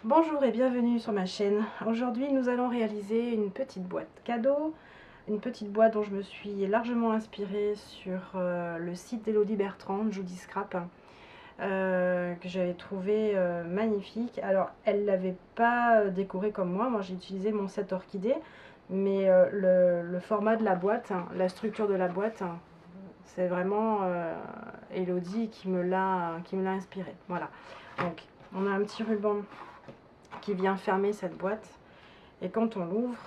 Bonjour et bienvenue sur ma chaîne. Aujourd'hui nous allons réaliser une petite boîte cadeau, une petite boîte dont je me suis largement inspirée sur le site d'Elodie Bertrand, Judy Scrap, que j'avais trouvé magnifique. Alors elle l'avait pas décoré comme moi j'ai utilisé mon set orchidée, mais le format de la boîte, la structure de la boîte, c'est vraiment Elodie qui me l'a inspiré. Voilà, donc on a un petit ruban qui vient fermer cette boîte, et quand on l'ouvre,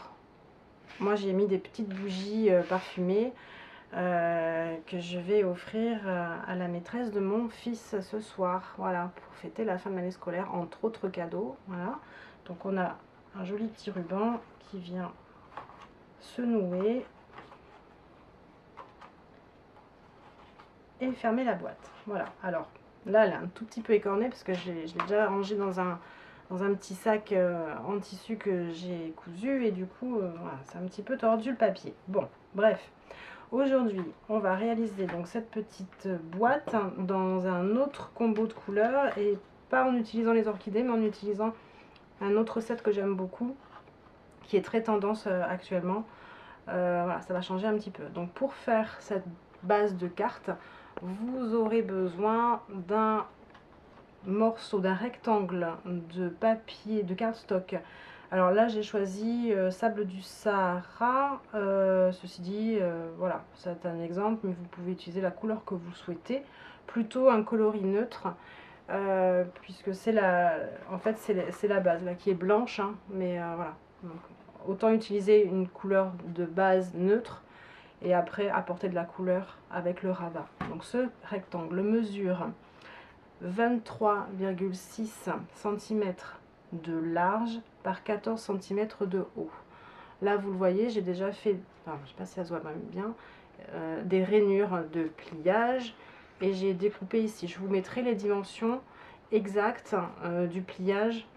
moi j'ai mis des petites bougies parfumées que je vais offrir à la maîtresse de mon fils ce soir, voilà, pour fêter la fin de l'année scolaire, entre autres cadeaux. Voilà, donc on a un joli petit ruban qui vient se nouer et fermer la boîte. Voilà, alors là elle est un tout petit peu écornée parce que je l'ai déjà rangé dans un petit sac en tissu que j'ai cousu, et du coup voilà, c'est un petit peu tordu le papier. Bon, bref, aujourd'hui on va réaliser donc cette petite boîte dans un autre combo de couleurs, et pas en utilisant les orchidées mais en utilisant un autre set que j'aime beaucoup, qui est très tendance actuellement. Voilà, ça va changer un petit peu. Donc pour faire cette base de cartes, vous aurez besoin d'un morceau, d'un rectangle de papier, de cardstock. Alors là j'ai choisi sable du Sahara, ceci dit voilà, c'est un exemple, mais vous pouvez utiliser la couleur que vous souhaitez, plutôt un coloris neutre, puisque c'est en fait c'est la base là qui est blanche, hein, mais voilà, donc, autant utiliser une couleur de base neutre et après apporter de la couleur avec le rabat. Donc ce rectangle mesure 23,6 cm de large par 14 cm de haut. Là vous le voyez, j'ai déjà fait, enfin, je ne sais pas si ça se voit même bien, des rainures de pliage, et j'ai découpé ici. Je vous mettrai les dimensions exactes du pliage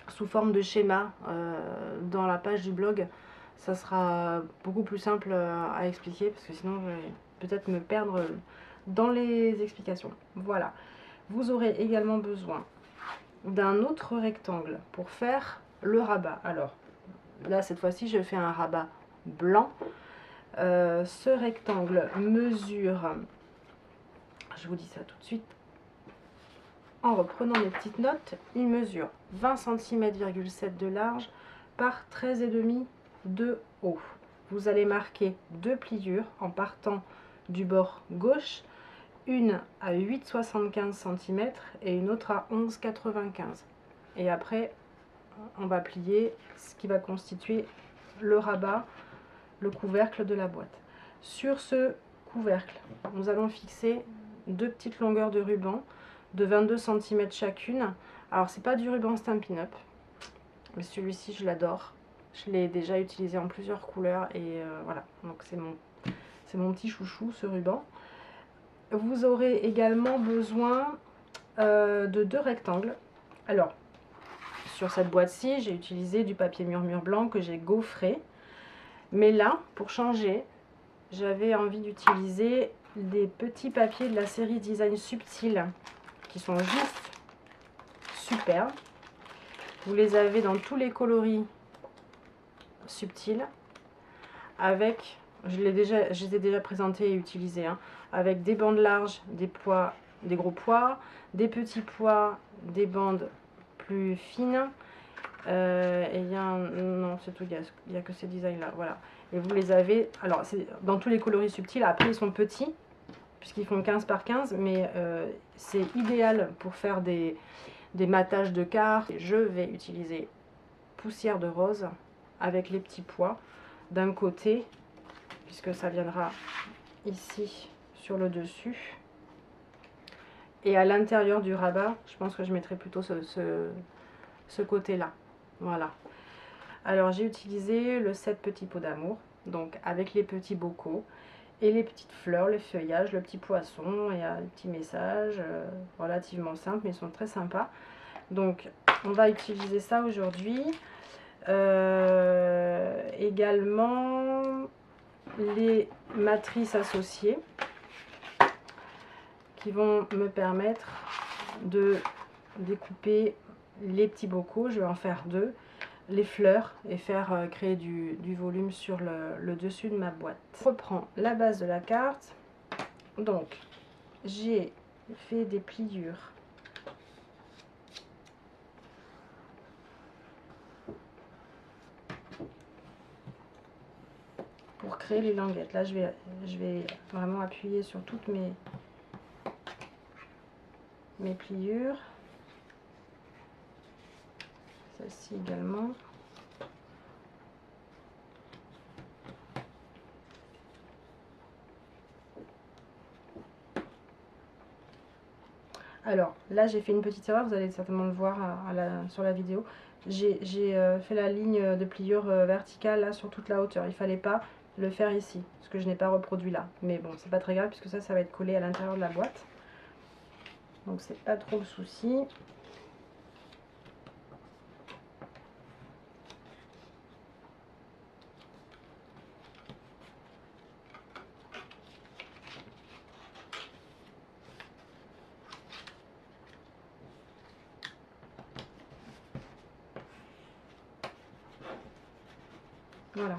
sous forme de schéma dans la page du blog. Ça sera beaucoup plus simple à expliquer, parce que sinon je vais peut-être me perdre dans les explications. Voilà. Vous aurez également besoin d'un autre rectangle pour faire le rabat. Alors là cette fois-ci je fais un rabat blanc. Ce rectangle mesure, je vous dis ça tout de suite en reprenant mes petites notes, il mesure 20 cm,7 de large par 13,5 de haut. Vous allez marquer deux pliures en partant du bord gauche, une à 8,75 cm et une autre à 11,95. Et après on va plier ce qui va constituer le rabat, le couvercle de la boîte. Sur ce couvercle, nous allons fixer deux petites longueurs de ruban de 22 cm chacune. Alors c'est pas du ruban Stampin' Up, mais celui-ci je l'adore. Je l'ai déjà utilisé en plusieurs couleurs, et voilà, donc c'est mon petit chouchou, ce ruban. Vous aurez également besoin de deux rectangles. Alors sur cette boîte-ci j'ai utilisé du papier murmure blanc que j'ai gaufré, mais là pour changer j'avais envie d'utiliser des petits papiers de la série Design Subtil, qui sont juste super. Vous les avez dans tous les coloris subtils, avec, je les ai déjà présentés et utilisés, hein, avec des bandes larges, des pois, des gros pois, des petits pois, des bandes plus fines, et il y a non c'est tout, il y a que ces designs là, voilà. Et vous les avez, alors c'est dans tous les coloris subtils. Après ils sont petits puisqu'ils font 15 par 15, mais c'est idéal pour faire des matages de cartes. Je vais utiliser poussière de rose avec les petits pois d'un côté, puisque ça viendra ici sur le dessus, et à l'intérieur du rabat je pense que je mettrai plutôt ce côté là. Voilà, alors j'ai utilisé le set petits pots d'amour, donc avec les petits bocaux et les petites fleurs, les feuillages, le petit poisson et un petit message relativement simple, mais ils sont très sympas. Donc on va utiliser ça aujourd'hui. Également les matrices associées qui vont me permettre de découper les petits bocaux, je vais en faire 2, les fleurs et faire créer du volume sur le dessus de ma boîte. Je reprends la base de la carte. Donc j'ai fait des pliures pour créer les languettes. Là je vais vraiment appuyer sur toutes mes pliures. Celle-ci également. Alors là j'ai fait une petite erreur, vous allez certainement le voir sur la vidéo. J'ai fait la ligne de pliure verticale là sur toute la hauteur. Il fallait pas le faire ici, parce que je n'ai pas reproduit là. Mais bon, c'est pas très grave puisque ça va être collé à l'intérieur de la boîte. Donc c'est pas trop le souci. Voilà.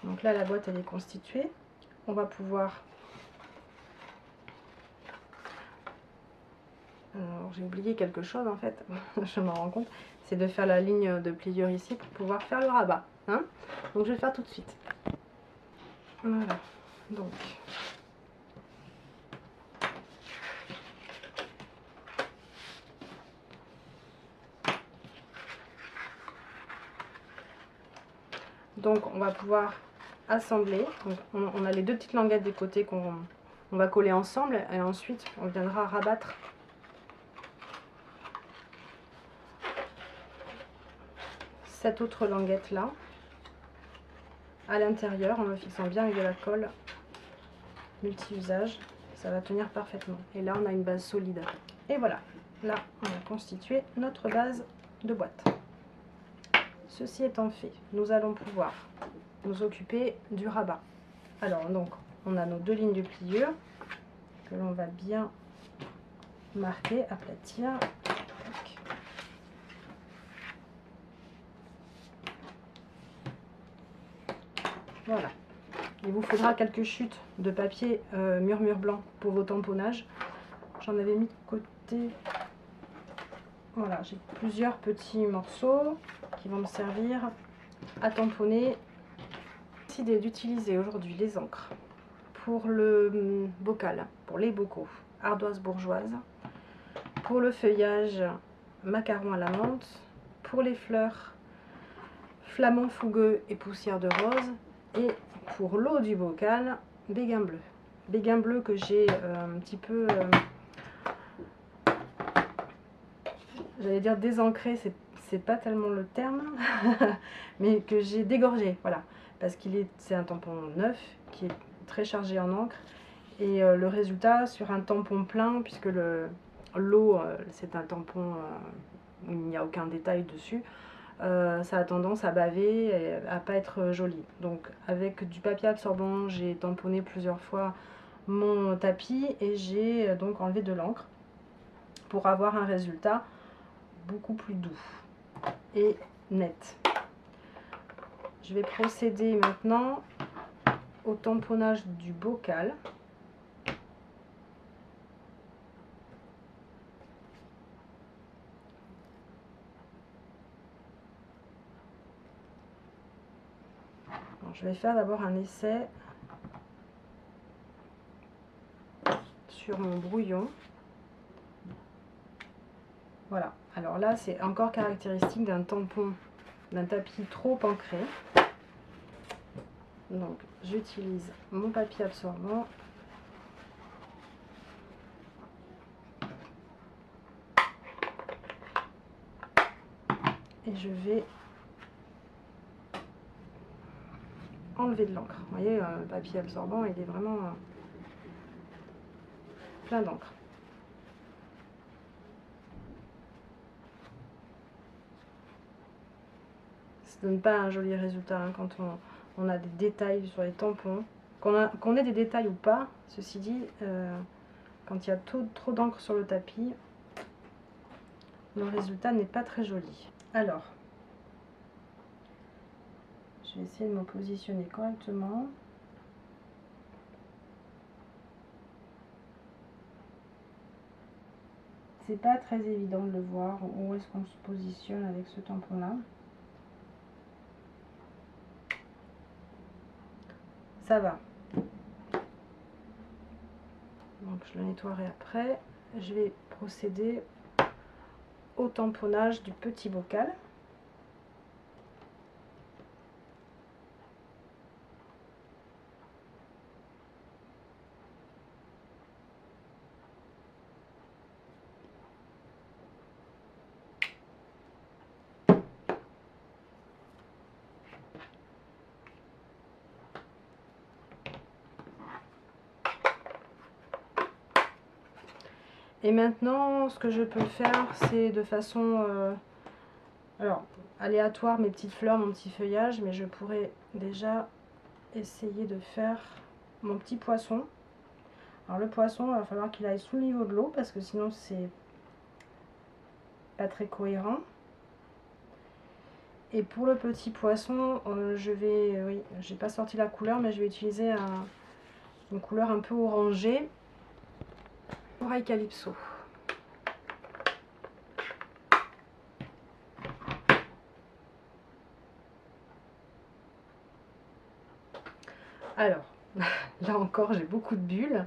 Donc là la boîte elle est constituée. On va pouvoir... Alors j'ai oublié quelque chose en fait, je m'en rends compte, c'est de faire la ligne de pliure ici pour pouvoir faire le rabat. Hein, donc je vais le faire tout de suite. Voilà. Donc... Donc on va pouvoir assembler. Donc, on a les 2 petites languettes des côtés qu'on va coller ensemble et ensuite on viendra rabattre cette autre languette là à l'intérieur en le fixant bien avec de la colle multi-usage. Ça va tenir parfaitement. Et là on a une base solide. Et voilà, là on a constitué notre base de boîte. Ceci étant fait, nous allons pouvoir nous occuper du rabat. Alors donc, on a nos 2 lignes de pliure que l'on va bien marquer, aplatir. Voilà. Il vous faudra quelques chutes de papier murmure blanc pour vos tamponnages. J'en avais mis de côté. Voilà, j'ai plusieurs petits morceaux qui vont me servir à tamponner. J'ai décidé d'utiliser aujourd'hui les encres pour le bocal, pour les bocaux, ardoise bourgeoise, pour le feuillage, macaron à la menthe, pour les fleurs, flamant fougueux et poussière de rose, et pour l'eau du bocal, béguin bleu. Béguin bleu que j'ai un petit peu, j'allais dire désancré, c'est pas tellement le terme, mais que j'ai dégorgé, voilà, parce c'est un tampon neuf qui est très chargé en encre, et le résultat sur un tampon plein, puisque l'eau c'est un tampon où il n'y a aucun détail dessus, ça a tendance à baver et à pas être joli. Donc avec du papier absorbant, j'ai tamponné plusieurs fois mon tapis et j'ai donc enlevé de l'encre pour avoir un résultat beaucoup plus doux et net. Je vais procéder maintenant au tamponnage du bocal. Alors, je vais faire d'abord un essai sur mon brouillon. Voilà, alors là c'est encore caractéristique d'un tampon, d'un tapis trop ancré. Donc j'utilise mon papier absorbant. Et je vais enlever de l'encre. Vous voyez, le papier absorbant, il est vraiment plein d'encre. Ça ne donne pas un joli résultat hein, quand on a des détails sur les tampons. Qu'on ait des détails ou pas, ceci dit, quand il y a trop d'encre sur le tapis, le résultat n'est pas très joli. Alors, je vais essayer de me positionner correctement. C'est pas très évident de le voir où est-ce qu'on se positionne avec ce tampon là. Ça va. Donc je le nettoierai après. Je vais procéder au tamponnage du petit bocal. Et maintenant, ce que je peux faire, c'est de façon alors, aléatoire, mes petites fleurs, mon petit feuillage, mais je pourrais déjà essayer de faire mon petit poisson. Alors le poisson, il va falloir qu'il aille sous le niveau de l'eau, parce que sinon c'est pas très cohérent. Et pour le petit poisson, je vais, oui, j'ai pas sorti la couleur, mais je vais utiliser une couleur un peu orangée pour Calypso. Alors, là encore, j'ai beaucoup de bulles.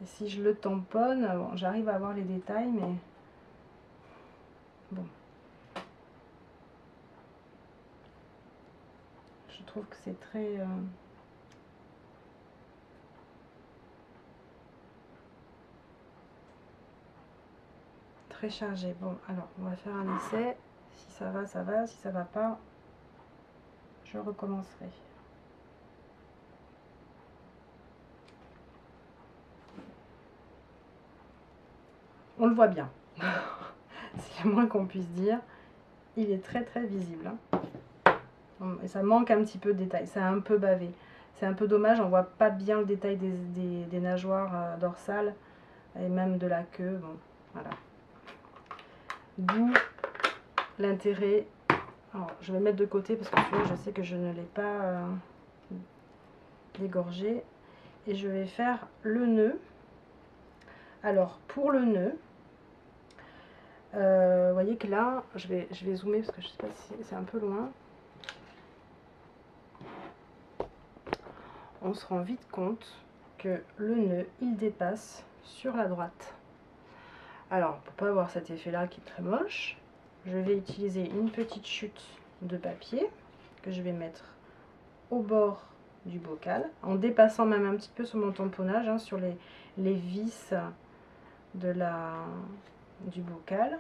Et si je le tamponne, bon, j'arrive à voir les détails, mais bon. Je trouve que c'est très... très chargé. Bon, alors, on va faire un essai. Si ça va, ça va. Si ça va pas, je recommencerai. On le voit bien. C'est le moins qu'on puisse dire. Il est très très visible. Et ça manque un petit peu de détail. C'est un peu bavé. C'est un peu dommage. On voit pas bien le détail des nageoires dorsales. Et même de la queue. Bon, voilà. D'où l'intérêt. Alors, je vais le mettre de côté parce que celui-là, je sais que je ne l'ai pas dégorgé. Et je vais faire le nœud. Alors, pour le nœud, vous voyez que là, je vais zoomer parce que je sais pas si c'est un peu loin. On se rend vite compte que le nœud, il dépasse sur la droite. Alors, pour pas avoir cet effet-là qui est très moche, je vais utiliser une petite chute de papier que je vais mettre au bord du bocal, en dépassant même un petit peu sur mon tamponnage, hein, sur les vis du bocal.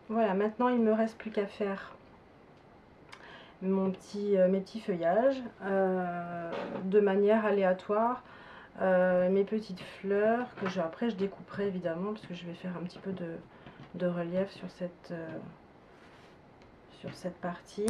Voilà, maintenant il ne me reste plus qu'à faire mes petits feuillages de manière aléatoire, mes petites fleurs que après je découperai évidemment parce que je vais faire un petit peu de relief sur cette partie.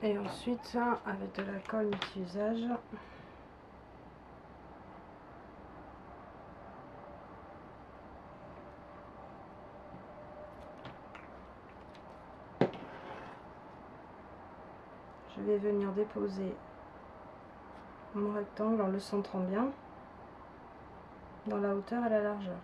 Et ensuite, avec de la colle multi-usage, je vais venir déposer mon rectangle en le centrant bien dans la hauteur et la largeur.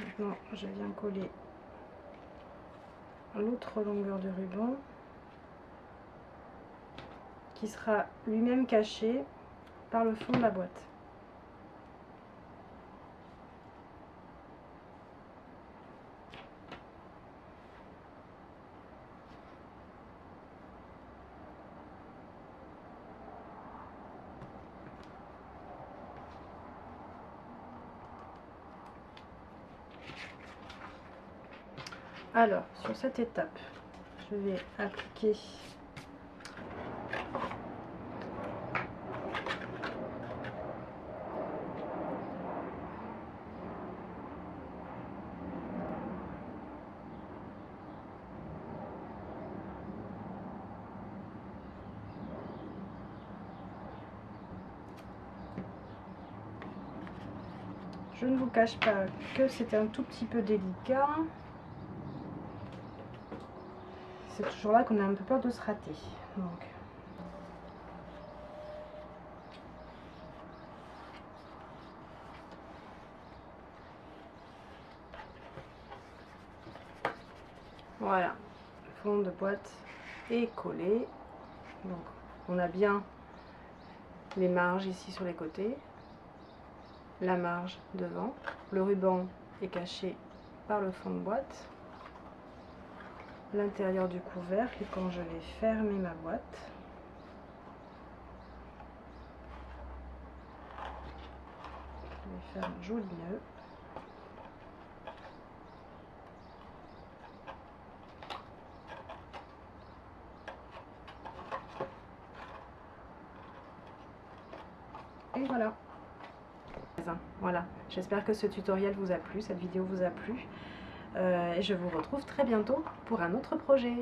Maintenant, je viens coller l'autre longueur de ruban qui sera lui-même caché par le fond de la boîte. Alors, sur cette étape, je vais appliquer je ne vous cache pas que c'est un tout petit peu délicat. C'est toujours là qu'on a un peu peur de se rater. Donc, voilà, le fond de boîte est collé. Donc, on a bien les marges ici sur les côtés, la marge devant, le ruban est caché par le fond de boîte, l'intérieur du couvercle, et quand je vais fermer ma boîte, je vais faire un joli nœud. Et voilà. Voilà, j'espère que ce tutoriel vous a plu, cette vidéo vous a plu. Et je vous retrouve très bientôt pour un autre projet.